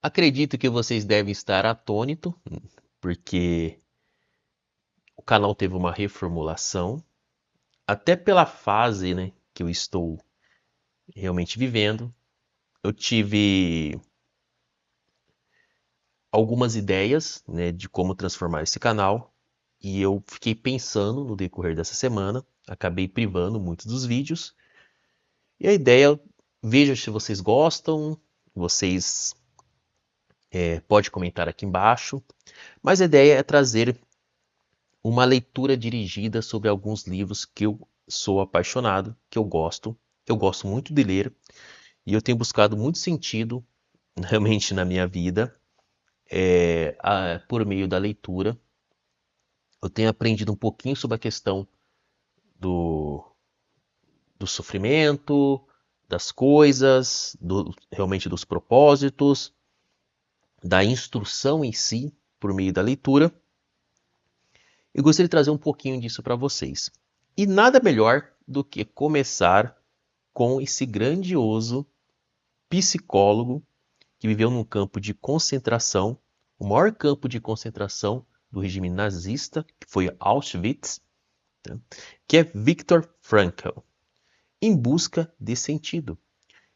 Acredito que vocês devem estar atônitos, porque o canal teve uma reformulação, até pela fase, né, que eu estou realmente vivendo. Eu tive algumas ideias, né, de como transformar esse canal e eu fiquei pensando no decorrer dessa semana, acabei privando muitos dos vídeos e a ideia, veja se vocês gostam, vocês pode comentar aqui embaixo, mas a ideia é trazer uma leitura dirigida sobre alguns livros que eu sou apaixonado, que eu gosto muito de ler e eu tenho buscado muito sentido realmente na minha vida por meio da leitura. Eu tenho aprendido um pouquinho sobre a questão do, do sofrimento, das coisas, realmente dos propósitos, da instrução em si, por meio da leitura. Eu gostaria de trazer um pouquinho disso para vocês. E nada melhor do que começar com esse grandioso psicólogo que viveu num campo de concentração, o maior campo de concentração do regime nazista, que foi Auschwitz, né? Que é Viktor Frankl, Em Busca de Sentido.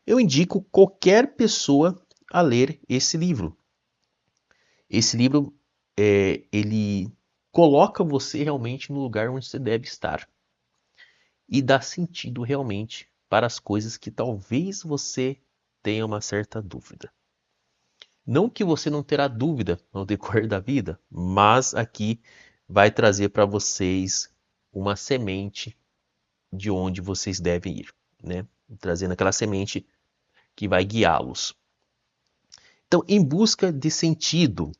Eu indico qualquer pessoa a ler esse livro. Esse livro, ele coloca você realmente no lugar onde você deve estar e dá sentido realmente para as coisas que talvez você tenha uma certa dúvida. Não que você não terá dúvida no decorrer da vida, mas aqui vai trazer para vocês uma semente de onde vocês devem ir, né? Trazendo aquela semente que vai guiá-los. Então, Em Busca de Sentido,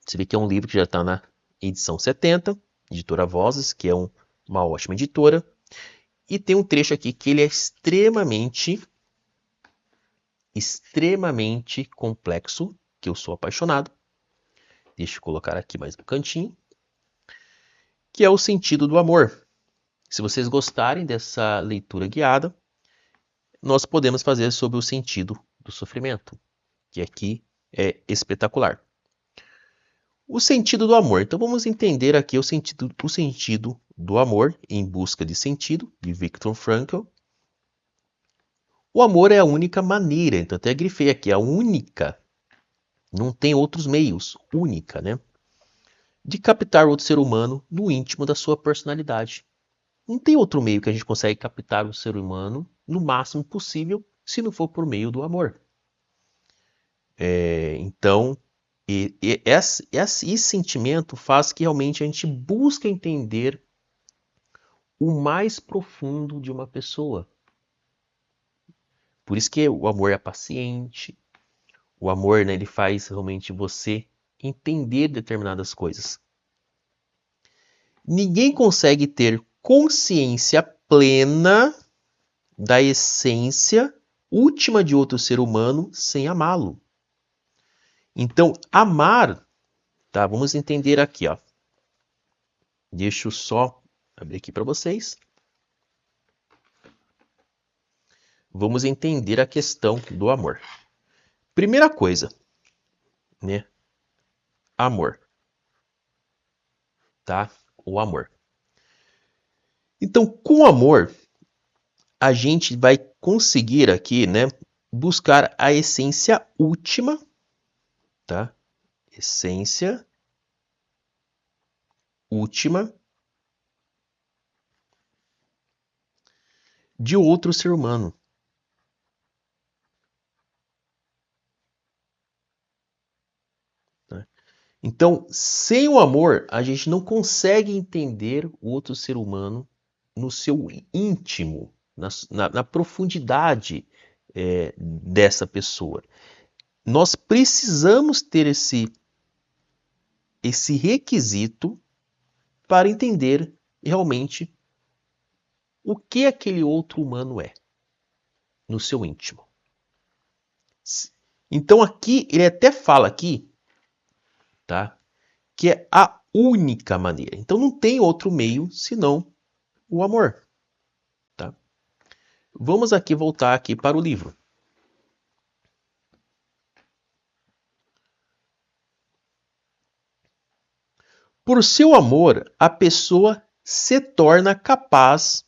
você vê que é um livro que já está na edição 70, editora Vozes, que é uma ótima editora, e tem um trecho aqui que ele é extremamente complexo, que eu sou apaixonado. Deixa eu colocar aqui mais no cantinho, que é o sentido do amor. Se vocês gostarem dessa leitura guiada, nós podemos fazer sobre o sentido do sofrimento, que aqui é espetacular. O sentido do amor. Então vamos entender aqui o sentido do amor em busca de sentido, de Viktor Frankl. O amor é a única maneira, então até grifei aqui, a única, não tem outros meios, única, né? De captar outro ser humano no íntimo da sua personalidade. Não tem outro meio que a gente consegue captar o ser humano no máximo possível, se não for por meio do amor. Então, esse sentimento faz que realmente a gente busque entender o mais profundo de uma pessoa. Por isso que o amor é paciente, o amor, né, ele faz realmente você entender determinadas coisas. Ninguém consegue ter consciência plena da essência última de outro ser humano sem amá-lo. Então, amar, tá? Vamos entender aqui, ó. Deixa eu só abrir aqui para vocês. Vamos entender a questão do amor. Primeira coisa, né? Amor, tá? O amor. Então, com amor, a gente vai conseguir aqui, né, buscar a essência última, tá? Essência última de outro ser humano. Tá? Então, sem o amor, a gente não consegue entender o outro ser humano no seu íntimo, na profundidade dessa pessoa. Nós precisamos ter esse requisito para entender realmente o que aquele outro humano é no seu íntimo. Então aqui ele até fala aqui, tá? Que é a única maneira. Então não tem outro meio senão o amor, tá? Vamos aqui voltar aqui para o livro. Por seu amor, a pessoa se torna capaz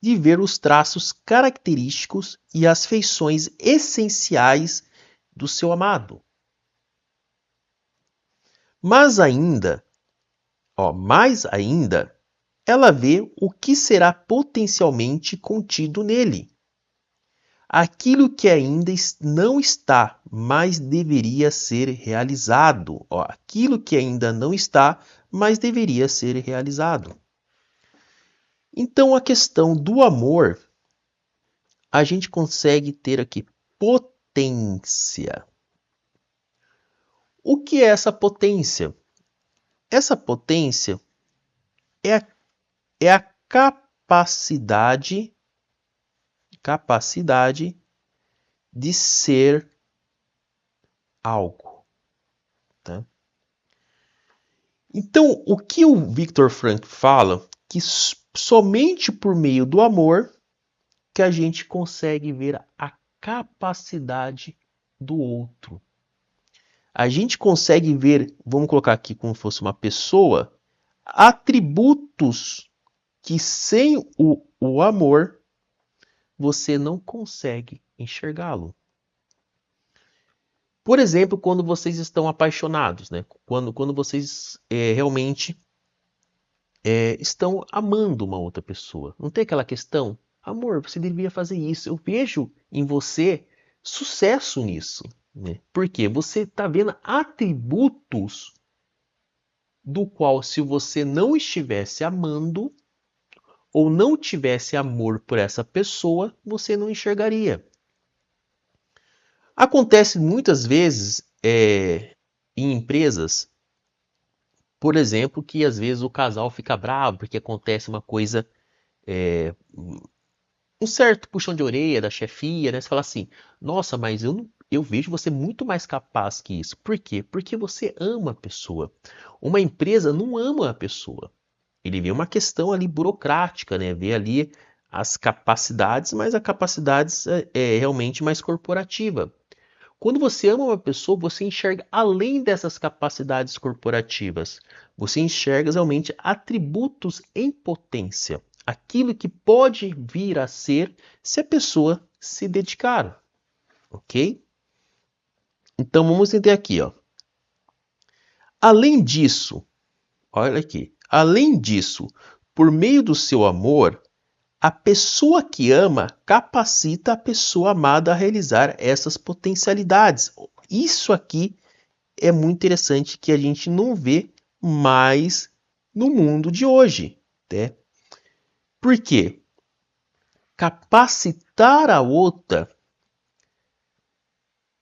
de ver os traços característicos e as feições essenciais do seu amado. Mais ainda, ela vê o que será potencialmente contido nele. Aquilo que ainda não está, mas deveria ser realizado. Aquilo que ainda não está, mas deveria ser realizado. Então, a questão do amor, a gente consegue ter aqui potência. O que é essa potência? Essa potência é a capacidade de ser algo. Tá? Então, o que o Viktor Frankl fala, que somente por meio do amor que a gente consegue ver a capacidade do outro. A gente consegue ver, vamos colocar aqui como se fosse uma pessoa, atributos que sem o amor você não consegue enxergá-lo. Por exemplo, quando vocês estão apaixonados, né? Quando vocês realmente estão amando uma outra pessoa. Não tem aquela questão, amor, você deveria fazer isso. Eu vejo em você sucesso nisso. Né? Porque você está vendo atributos do qual, se você não estivesse amando ou não tivesse amor por essa pessoa, você não enxergaria. Acontece muitas vezes em empresas, por exemplo, que às vezes o casal fica bravo porque acontece uma coisa, um certo puxão de orelha da chefia, né? Você fala assim, nossa, mas eu vejo você muito mais capaz que isso. Por quê? Porque você ama a pessoa. Uma empresa não ama a pessoa. Ele vê uma questão ali burocrática, né? Vê ali as capacidades, mas a capacidade é realmente mais corporativa. Quando você ama uma pessoa, você enxerga além dessas capacidades corporativas. Você enxerga realmente atributos em potência. Aquilo que pode vir a ser se a pessoa se dedicar. Ok? Então vamos entender aqui, ó. Além disso, olha aqui. Além disso, por meio do seu amor, a pessoa que ama capacita a pessoa amada a realizar essas potencialidades. Isso aqui é muito interessante que a gente não vê mais no mundo de hoje. Né? Por quê? Capacitar a outra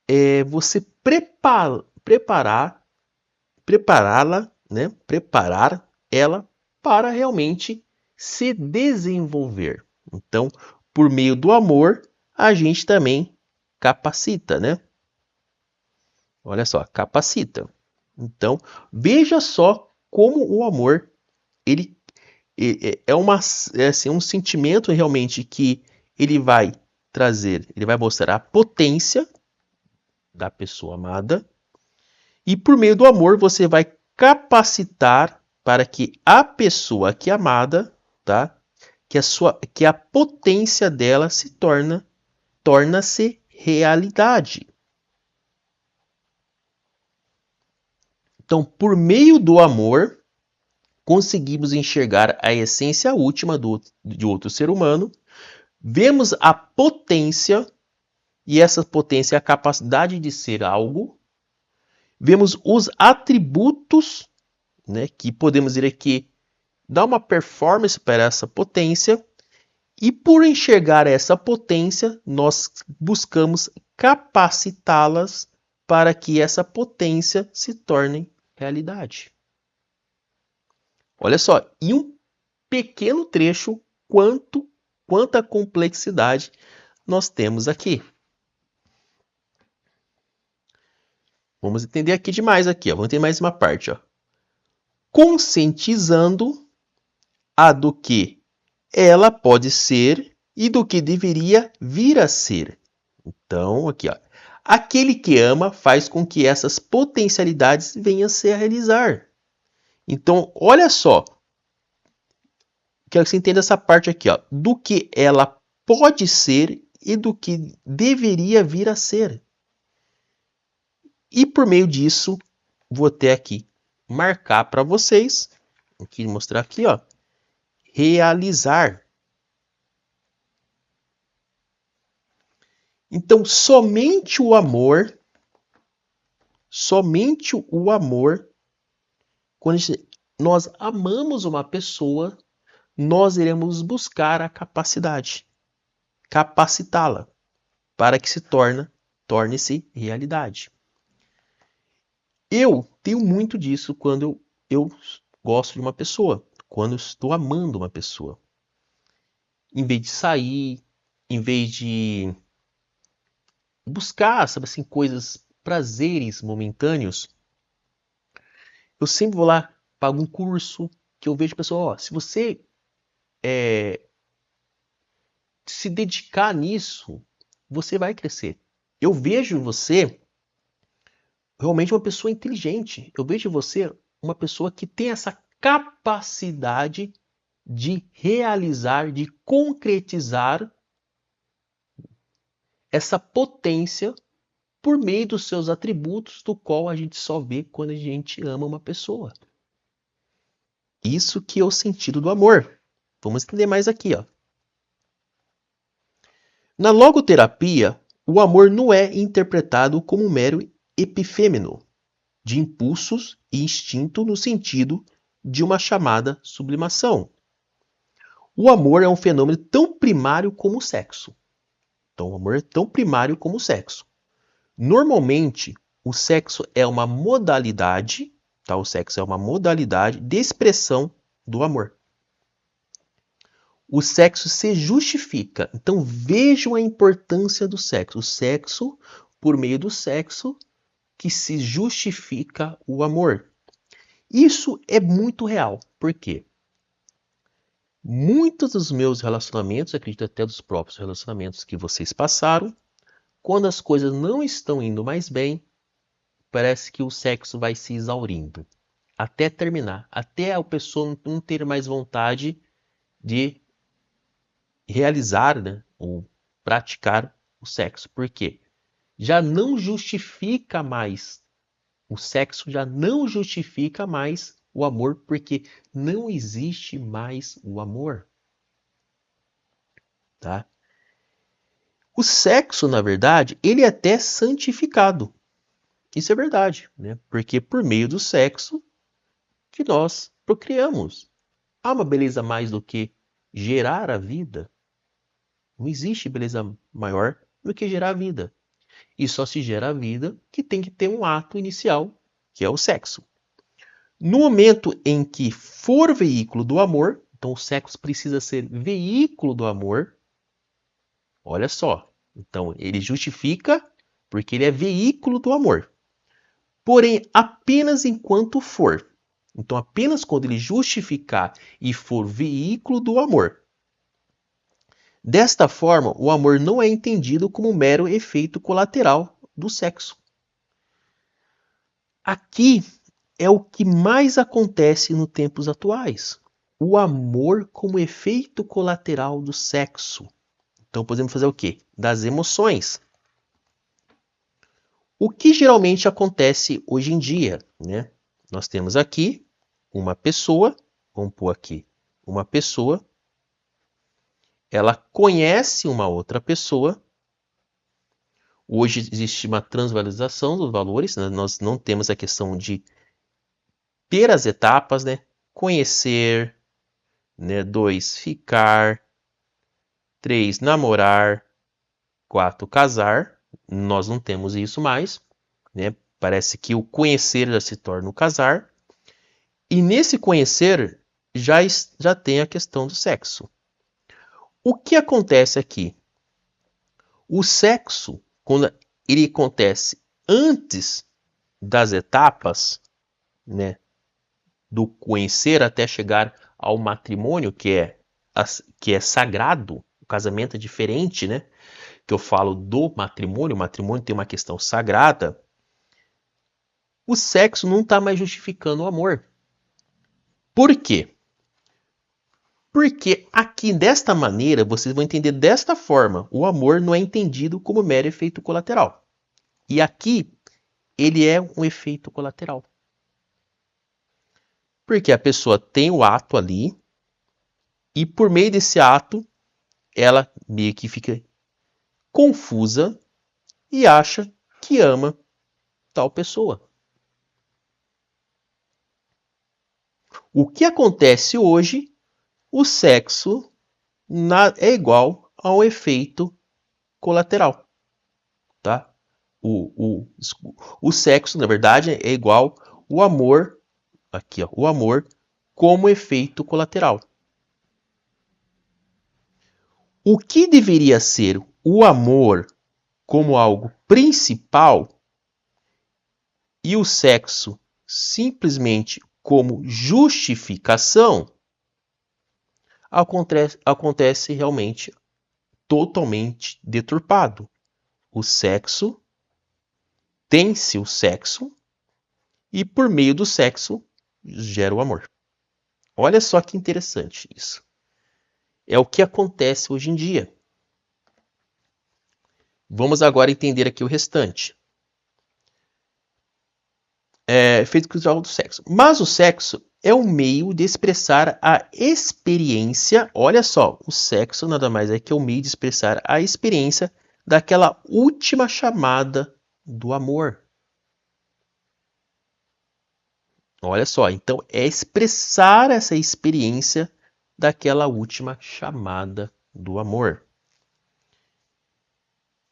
é você prepará-la, né? Preparar ela para realmente se desenvolver. Então, por meio do amor, a gente também capacita, né? Olha só, capacita. Então, veja só como o amor ele é um sentimento realmente que ele vai trazer, ele vai mostrar a potência da pessoa amada e por meio do amor você vai capacitar para que a pessoa que é amada, tá? Que a potência dela torna-se realidade. Então, por meio do amor, conseguimos enxergar a essência última de outro ser humano, vemos a potência, e essa potência é a capacidade de ser algo, vemos os atributos, né, que podemos dizer que dá uma performance para essa potência, e por enxergar essa potência, nós buscamos capacitá-las para que essa potência se torne realidade. Olha só, e um pequeno trecho quanta complexidade nós temos aqui. Vamos entender aqui demais aqui, ó. Vamos ter mais uma parte, ó. Conscientizando a do que ela pode ser e do que deveria vir a ser. Então, aqui, ó. Aquele que ama faz com que essas potencialidades venham a se realizar. Então, olha só. Quero que você entenda essa parte aqui, ó, do que ela pode ser e do que deveria vir a ser. E por meio disso, vou até aqui marcar para vocês, aqui mostrar aqui, ó, realizar. Então, somente o amor, quando nós amamos uma pessoa, nós iremos buscar a capacidade, capacitá-la, para que se torne-se realidade. Eu tenho muito disso quando eu gosto de uma pessoa, quando eu estou amando uma pessoa. Em vez de sair, em vez de buscar, sabe assim, coisas, prazeres momentâneos, eu sempre vou lá, pago um curso, que eu vejo a pessoa, ó, se você se dedicar nisso, você vai crescer. Eu vejo você realmente uma pessoa inteligente. Eu vejo você uma pessoa que tem essa capacidade de realizar, de concretizar essa potência por meio dos seus atributos, do qual a gente só vê quando a gente ama uma pessoa. Isso que é o sentido do amor. Vamos entender mais aqui, ó. Na logoterapia, o amor não é interpretado como um mero epifêmeno de impulsos e instinto no sentido de uma chamada sublimação. O amor é um fenômeno tão primário como o sexo. Então, o amor é tão primário como o sexo. Normalmente, o sexo é uma modalidade, tá? O sexo é uma modalidade de expressão do amor. O sexo se justifica. Então, vejam a importância do sexo. O sexo, por meio do sexo, que se justifica o amor. Isso é muito real. Por quê? Muitos dos meus relacionamentos, acredito até dos próprios relacionamentos que vocês passaram, quando as coisas não estão indo mais bem, parece que o sexo vai se exaurindo. Até terminar. Até a pessoa não ter mais vontade de realizar, né, ou praticar o sexo. Por quê? Já não justifica mais. O sexo já não justifica mais o amor, porque não existe mais o amor. Tá? O sexo, na verdade, ele é até santificado. Isso é verdade, né? Porque por meio do sexo que nós procriamos. Há uma beleza mais do que gerar a vida. Não existe beleza maior do que gerar a vida. E só se gera a vida que tem que ter um ato inicial, que é o sexo. No momento em que for veículo do amor, então o sexo precisa ser veículo do amor. Olha só. Então ele justifica porque ele é veículo do amor. Porém, apenas enquanto for. Então, apenas quando ele justificar e for veículo do amor. Desta forma, o amor não é entendido como um mero efeito colateral do sexo. Aqui é o que mais acontece nos tempos atuais. O amor como efeito colateral do sexo. Então, podemos fazer o quê? Das emoções. O que geralmente acontece hoje em dia, né? Nós temos aqui uma pessoa, vamos pôr aqui, uma pessoa, ela conhece uma outra pessoa. Hoje existe uma transvalorização dos valores, né? Nós não temos a questão de ter as etapas, né? Conhecer, né? 2, ficar, 3, namorar, 4, casar. Nós não temos isso mais, né? Parece que o conhecer já se torna o casar. E nesse conhecer já tem a questão do sexo. O que acontece aqui? O sexo, quando ele acontece antes das etapas, né, do conhecer até chegar ao matrimônio, que é sagrado, o casamento é diferente, né? Que eu falo do matrimônio, o matrimônio tem uma questão sagrada. O sexo não está mais justificando o amor. Por quê? Porque aqui, desta maneira, vocês vão entender desta forma. O amor não é entendido como mero efeito colateral. E aqui, ele é um efeito colateral. Porque a pessoa tem o ato ali, e por meio desse ato, ela meio que fica confusa e acha que ama tal pessoa. O que acontece hoje, o sexo é igual ao efeito colateral, tá? O sexo, na verdade, é igual o amor, aqui, ó, o amor como efeito colateral. O que deveria ser o amor como algo principal e o sexo simplesmente como justificação, acontece realmente totalmente deturpado. O sexo tem-se o sexo e por meio do sexo gera o amor. Olha só que interessante isso. É o que acontece hoje em dia. Vamos agora entender aqui o restante. Efeito crucial do sexo. Mas o sexo é um meio de expressar a experiência. Olha só, o sexo nada mais é que o meio de expressar a experiência daquela última chamada do amor. Olha só, então é expressar essa experiência daquela última chamada do amor.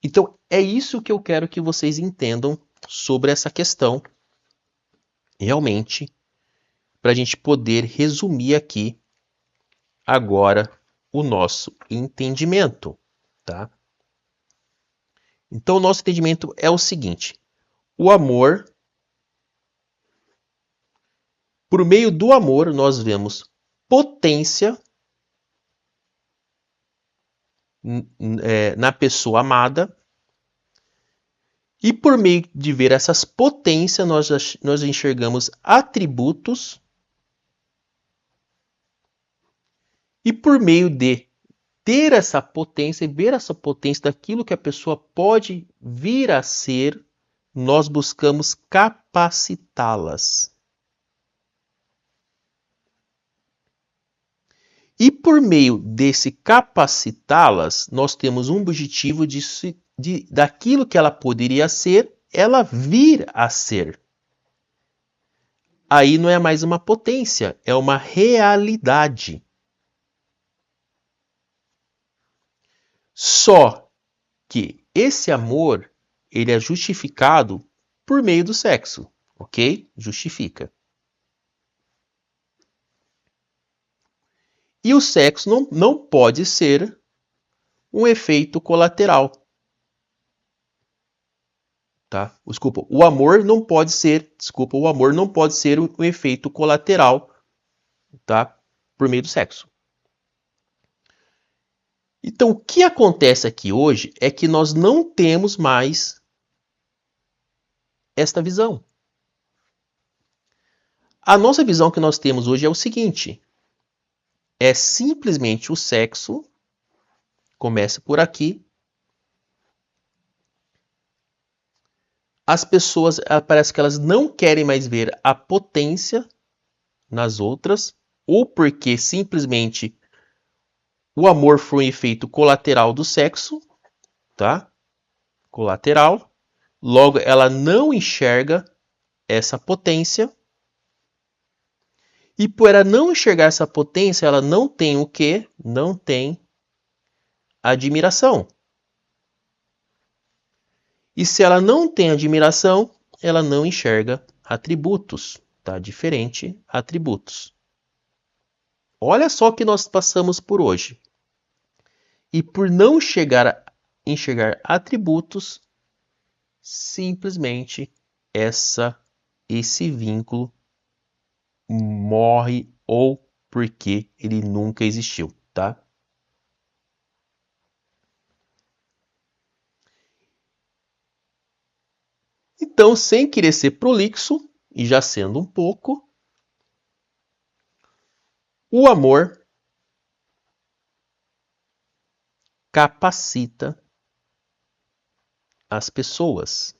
Então é isso que eu quero que vocês entendam sobre essa questão, realmente, para a gente poder resumir aqui agora o nosso entendimento, tá? Então o nosso entendimento é o seguinte: o amor, por meio do amor, nós vemos potência na pessoa amada. E por meio de ver essas potências, nós enxergamos atributos. E por meio de ter essa potência e ver essa potência daquilo que a pessoa pode vir a ser, nós buscamos capacitá-las. E por meio desse capacitá-las, nós temos um objetivo daquilo que ela poderia ser, ela vir a ser. Aí não é mais uma potência, é uma realidade. Só que esse amor, ele é justificado por meio do sexo, ok? Justifica. E o sexo não pode ser um efeito colateral. Tá? Desculpa, o amor não pode ser um efeito colateral, tá? Por meio do sexo. Então, o que acontece aqui hoje é que nós não temos mais esta visão. A nossa visão que nós temos hoje é o seguinte: é simplesmente o sexo, começa por aqui. As pessoas, parece que elas não querem mais ver a potência nas outras, ou porque simplesmente o amor foi um efeito colateral do sexo, tá? Colateral. Logo, ela não enxerga essa potência. E por ela não enxergar essa potência, ela não tem o quê? Não tem admiração. E se ela não tem admiração, ela não enxerga atributos, tá? Diferente atributos. Olha só o que nós passamos por hoje. E por não enxergar atributos, simplesmente esse vínculo morre ou porque ele nunca existiu, tá? Então, sem querer ser prolixo, e já sendo um pouco, O amor capacita as pessoas.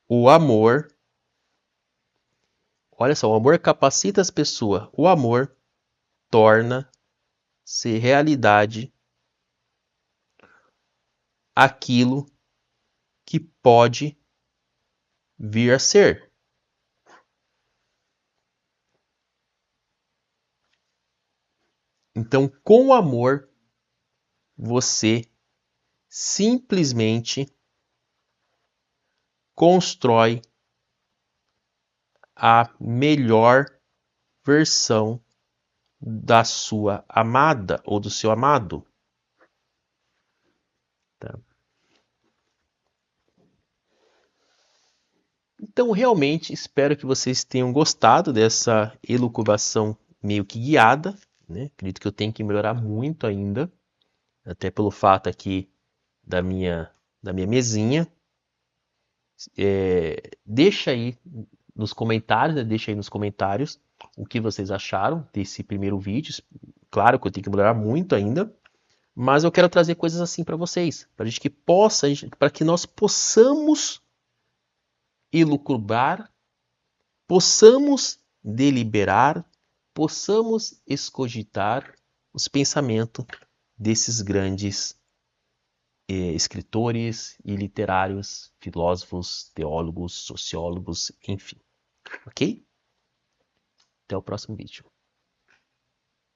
O amor, olha só, o amor capacita as pessoas. O amor torna-se realidade aquilo que pode vir a ser. Então, com o amor, você simplesmente constrói a melhor versão da sua amada ou do seu amado. Tá? Então, realmente, espero que vocês tenham gostado dessa elucubração meio que guiada, né? Acredito que eu tenho que melhorar muito ainda, até pelo fato aqui da minha mesinha. Deixa aí nos comentários, né? Deixa aí nos comentários o que vocês acharam desse primeiro vídeo. Claro que eu tenho que melhorar muito ainda, mas eu quero trazer coisas assim para vocês, para que nós possamos elucubrar, possamos deliberar, possamos escogitar os pensamentos desses grandes escritores e literários, filósofos, teólogos, sociólogos, enfim. Ok? Até o próximo vídeo.